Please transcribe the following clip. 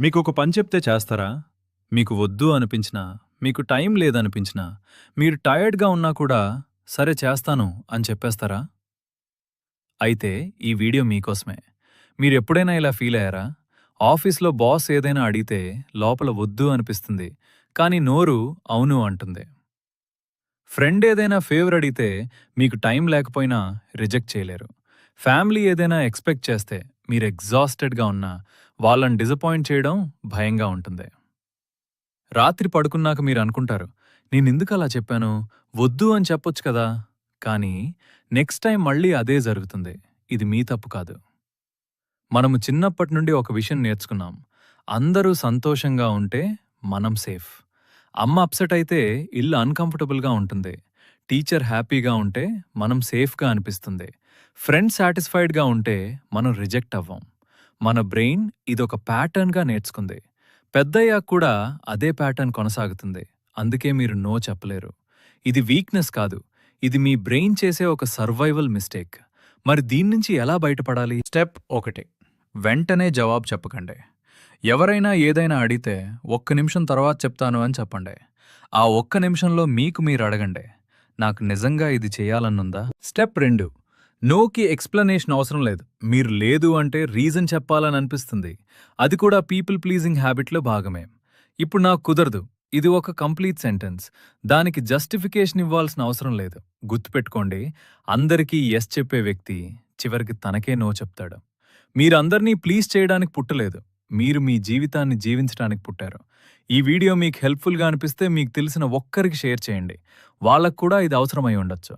మీకొక పని చెప్తే చేస్తారా? మీకు వద్దు అనిపించినా, మీకు టైం లేదనిపించినా, మీరు టైర్డ్‌గా ఉన్నా కూడా సరే చేస్తాను అని చెప్పేస్తారా? అయితే ఈ వీడియో మీకోసమే. మీరెప్పుడైనా ఇలా ఫీలయ్యారా? ఆఫీస్‌లో బాస్ ఏదైనా అడిగితే లోపల వద్దు అనిపిస్తుంది. కానీ నోరు అవును అంటుంది. ఫ్రెండ్ ఏదైనా ఫేవర్ అడిగితే మీకు టైం లేకపోయినా రిజెక్ట్ చేయలేరు. ఫ్యామిలీ ఏదైనా ఎక్స్‌పెక్ట్ చేస్తే మీరు ఎగ్జాస్టెడ్‌గా ఉన్నా వాళ్ళని డిసప్పాయింట్ చేయడం భయంగా ఉంటుంది. రాత్రి పడుకున్నాక మీరనుకుంటారు, నేనెందుకలా చెప్పాను? వద్దు అని చెప్పొచ్చు కదా! కానీ నెక్స్ట్ టైం మళ్ళీ అదే జరుగుతుంది. ఇది మీ తప్పు కాదు. మనము చిన్నప్పటి నుండి ఒక విషయం నేర్చుకున్నాం. అందరూ సంతోషంగా ఉంటే మనం సేఫ్. అమ్మ అప్సెట్ అయితే ఇల్లు అన్‌కంఫర్టబుల్‌గా ఉంటుంది. టీచర్ హ్యాపీగా ఉంటే మనం సేఫ్‌గా అనిపిస్తుంది. ఫ్రెండ్ సాటిస్ఫైడ్‌గా ఉంటే మనం రిజెక్ట్ అవ్వం. మన బ్రెయిన్ ఇదొక ప్యాటర్న్‌గా నేర్చుకుంది. పెద్దయ్యాక కూడా అదే ప్యాటర్న్ కొనసాగుతుంది. అందుకే మీరు నో చెప్పలేరు. ఇది వీక్‌నెస్ కాదు. ఇది మీ బ్రెయిన్ చేసే ఒక సర్వైవల్ మిస్టేక్. మరి దీన్నించి ఎలా బయటపడాలి? స్టెప్ 1. వెంటనే జవాబు చెప్పకండి. ఎవరైనా ఏదైనా అడిగితే ఒక్క నిమిషం తర్వాత చెప్తాను అని చెప్పండి. ఆ ఒక్క నిమిషంలో మీకు మీరు అడగండి. నాకు నిజంగా ఇది చేయాలనుందా? స్టెప్ 2. నోకి ఎక్స్‌ప్లనేషన్ అవసరం లేదు. మీరు లేదు అంటే రీజన్ చెప్పాలని అనిపిస్తుంది. అది కూడా పీపుల్ ప్లీజింగ్ హ్యాబిట్‌లో భాగమే. ఇప్పుడు నాకు కుదరదు. ఇది ఒక కంప్లీట్ సెంటెన్స్. దానికి జస్టిఫికేషన్ ఇవ్వాల్సిన అవసరం లేదు. గుర్తుపెట్టుకోండి, అందరికీ యెస్ చెప్పే వ్యక్తి చివరికి తనకే నో చెప్తాడు. మీరందర్నీ ప్లీజ్ చేయడానికి పుట్టలేదు. మీరు మీ జీవితాన్ని జీవించడానికి పుట్టారు. ఈ వీడియో మీకు హెల్ప్‌ఫుల్‌గా అనిపిస్తే మీకు తెలిసిన ఒక్కరికి షేర్ చేయండి. వాళ్ళకు కూడా ఇది అవసరమై ఉండొచ్చు.